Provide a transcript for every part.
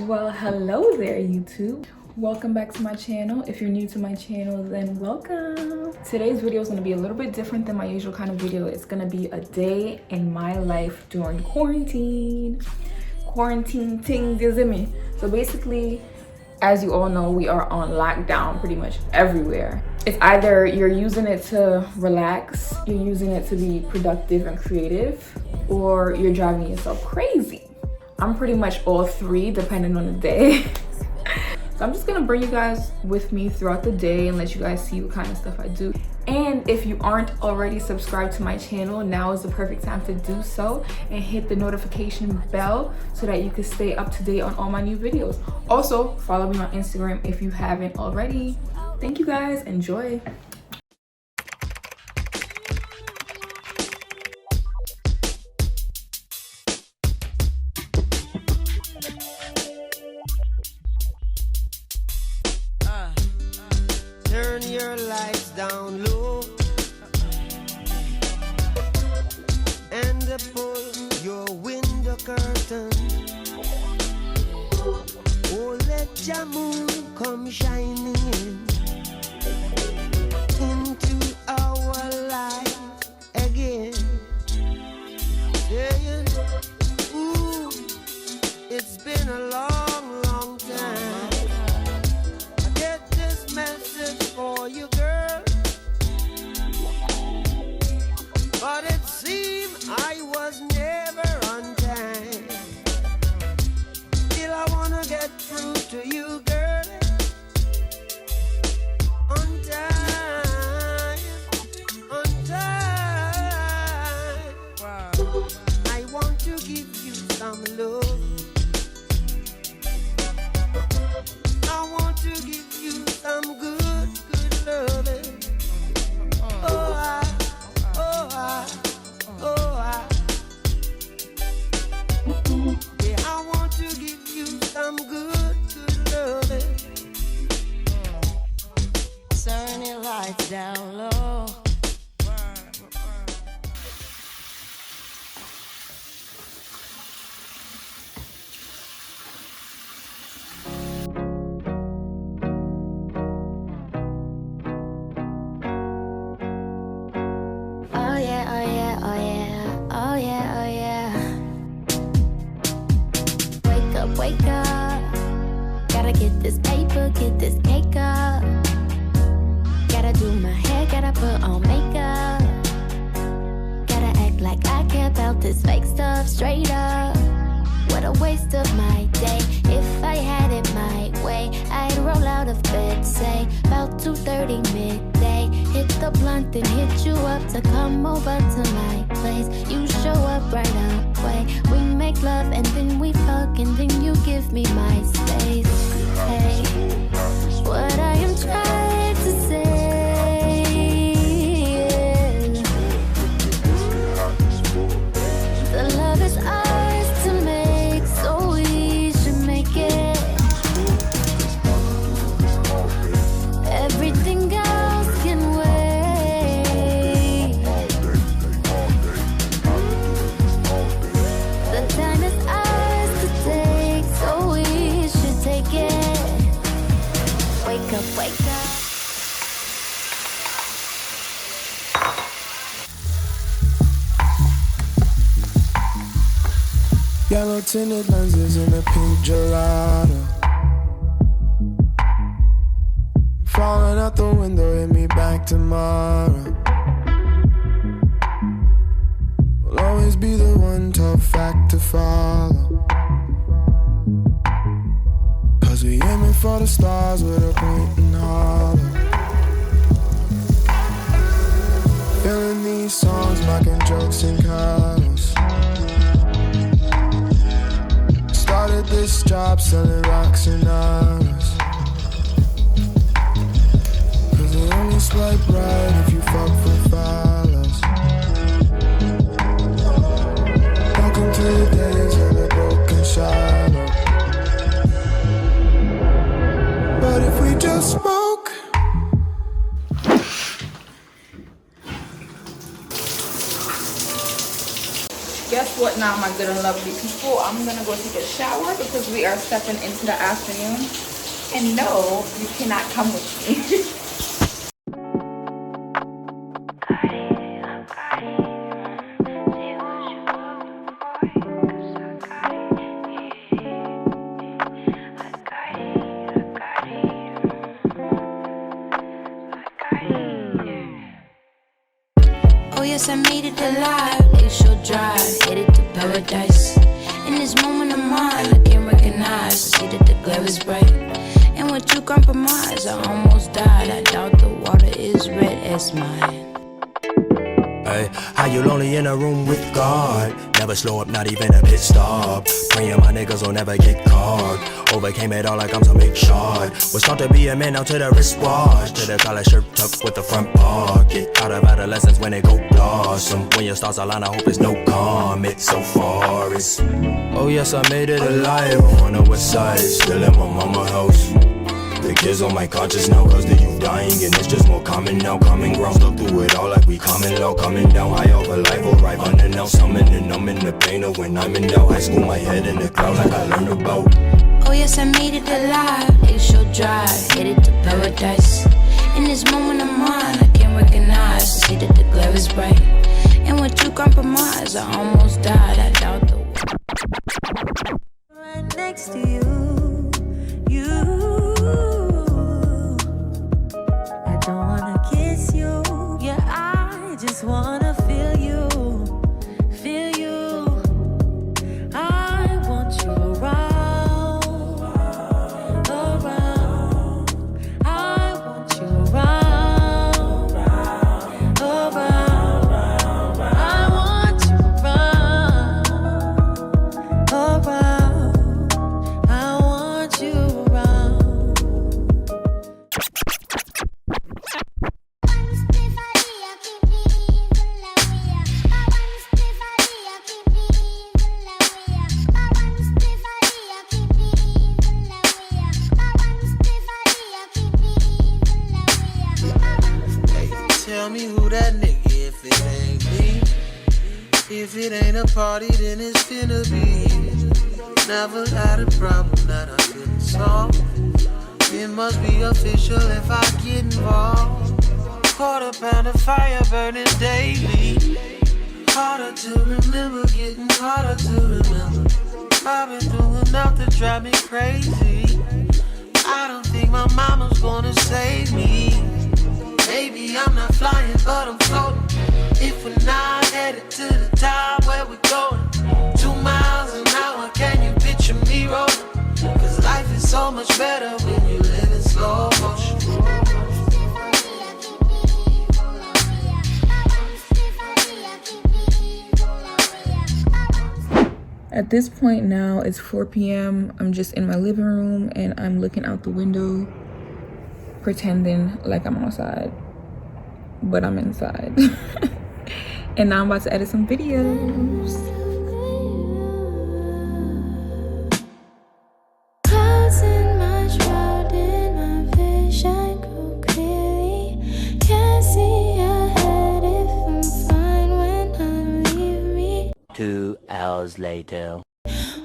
Well, hello there, YouTube. Welcome back to my channel. If you're new to my channel, then welcome. Today's video is going to be a little bit different than my usual kind of video. It's going to be a day in my life during quarantine thing, is it me? So basically, as you all know, we are on lockdown pretty much everywhere. It's either you're using it to relax, you're using it to be productive and creative, or you're driving yourself crazy. I'm pretty much all three depending on the day. So I'm just gonna bring you guys with me throughout the day and let you guys see what kind of stuff I do. And if you aren't already subscribed to my channel, now is the perfect time to do so and hit the notification bell so that you can stay up to date on all my new videos. Also, follow me on Instagram if you haven't already. Thank you guys, enjoy. Turn your lights down low and pull your window curtain. Oh, let your moon come shining into our life again. Yeah. Ooh, it's been a long time. I get this message for you, girl, but it seemed I was never on time. Still I wanna get through to you, girl, on time, on time. Wow. I want to give you some love. I want to give you some good loving. Oh, yeah, I want to give you some good loving. Turn your lights down low. Oh yeah, oh yeah, oh yeah, oh yeah, oh yeah. Wake up. Gotta get this paper, get this cake up. Gotta do my hair, gotta put on makeup. Gotta act like I care about this fake stuff, straight up. What a waste of my day. If I had it my way, I'd roll out of bed, say about 2:30 midday. Hit the blunt and hit you up to come over to my place. You show up right away. We make love and then we fuck and then you give me my space. Hey, what I am trying to say is the love is ours to make, so we should make it. Everything else can wait. The time is ours to take, so we should take it. Wake up, wake up. Yellow tinted lenses in a pink gelato. Falling out the window, hit me back tomorrow. Will always be the one tough fact to follow. Cause we aiming for the stars with a point and hollow. Feeling these songs, making jokes and cuddles. Started this job selling rocks and hours. Cause they only swipe right if you fuck for follows. Welcome to the days of the broken shallow. But if we just smoke, guess what now, my good and lovely people? I'm gonna go take a shower because we are stepping into the afternoon. And no, you cannot come with me. Oh yes, I made it alive. Glacial drive, headed to paradise. In this moment of mine, I can't recognize. See that the glare is bright. And with you compromise, I almost died. I doubt the water is red as mine. Hey, how you lonely in a room with God? Never slow up, not even a pit stop. Praying my niggas will never get caught. Overcame it all like I'm some big shot. Was taught to be a man out to the wristwatch. To the collar shirt tucked with the front pocket. Out of adolescence when it go blossom. When your stars align, I hope it's no comet. So far it's, oh yes, I made it alive. On the west side, still in my mama house. The kids on my conscience now cause the youth dying. And it's just more common now, common ground. Stuck through it all like we coming low. Coming down high over life, arrive unannounced. Summoning, numbing the pain of when I'm in doubt. High school, my head in the clouds like I learned about. Oh yes, I made it alive. Glacial drive, headed to paradise. In this moment of mine, I can't recognize. See that the glare is bright. And with you compromise, I almost died. I doubt the right next to you. I don't wanna kiss you. Yeah, I just wanna feel you. Feel you. I want you around. If it ain't a party, then it's finna be. Never had a problem that I couldn't solve. It must be official if I get involved. Quarter pound of fire burning daily. Harder to remember, getting harder to remember. I've been through enough to drive me crazy. I don't think my mama's gonna save me. Maybe I'm not flying, but I'm floating. If we're not headed to the top, where we going? 2 miles an hour, can you picture me rolling? Cause life is so much better when you live in slow motion. At this point now, it's 4 p.m. I'm just in my living room and I'm looking out the window, pretending like I'm outside, but I'm inside. And now I'm about to edit some videos. Closing my shroud in my vision, go clearly. Can't see ahead if I'm fine when I leave me. 2 hours later.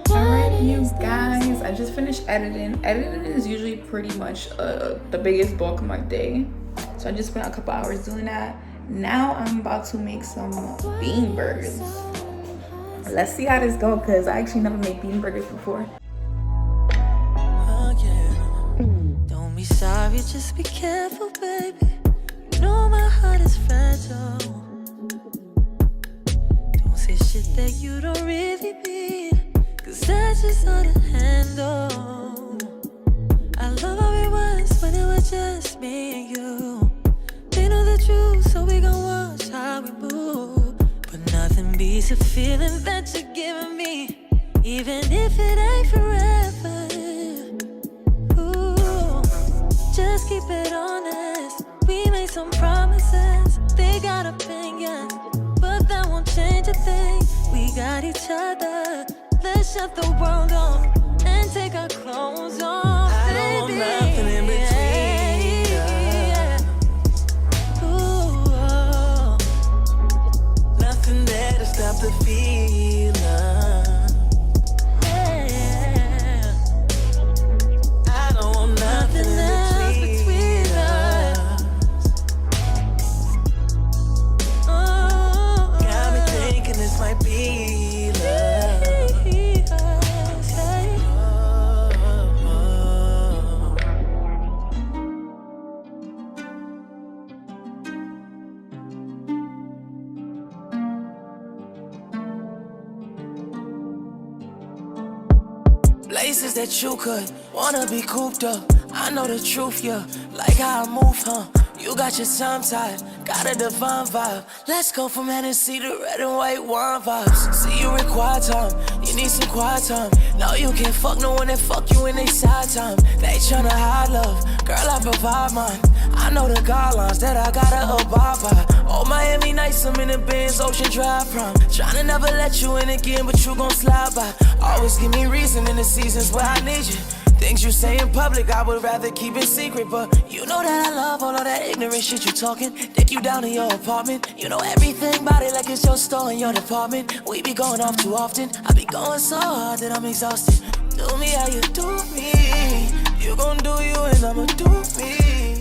Alright, you guys, I just finished editing. Editing is usually pretty much the biggest bulk of my day. So I just spent a couple hours doing that. Now I'm about to make some bean burgers. Let's see how this goes because I actually never made bean burgers before. Oh yeah. Don't be sorry, just be careful, baby. You know my heart is fragile. Don't say shit that you don't really mean, cause that's just hard to handle. I love how it was when it was just me and you. They know the truth, so we gon' watch how we move. But nothing beats the feeling that you're giving me, even if it ain't forever. Ooh, just keep it honest. We made some promises, they got opinions, but that won't change a thing. We got each other, let's shut the world off and take our clothes off. I don't want nothing in between. Stop the feeling. places that you could wanna be cooped up. I know the truth, yeah, like how I move, huh? You got your tongue tied, got a divine vibe. Let's go from Hennessy to red and white wine vibes. See, you require time, you need some quiet time. No, you can't fuck no one that fuck you in they side time. They tryna hide love, girl, I provide mine. I know the guidelines that I gotta abide by. Oh, Miami nights, I'm in the Benz, Ocean Drive prime. Tryna never let you in again, but you gon' slide by. Always give me reason in the seasons where I need you. Things you say in public, I would rather keep it secret. But you know that I love all of that ignorant shit you talking. Take you down to your apartment. You know everything about it like it's your store in your department. We be going off too often. I be going so hard that I'm exhausted. Do me how you do me. You gon' do you and I'ma do me.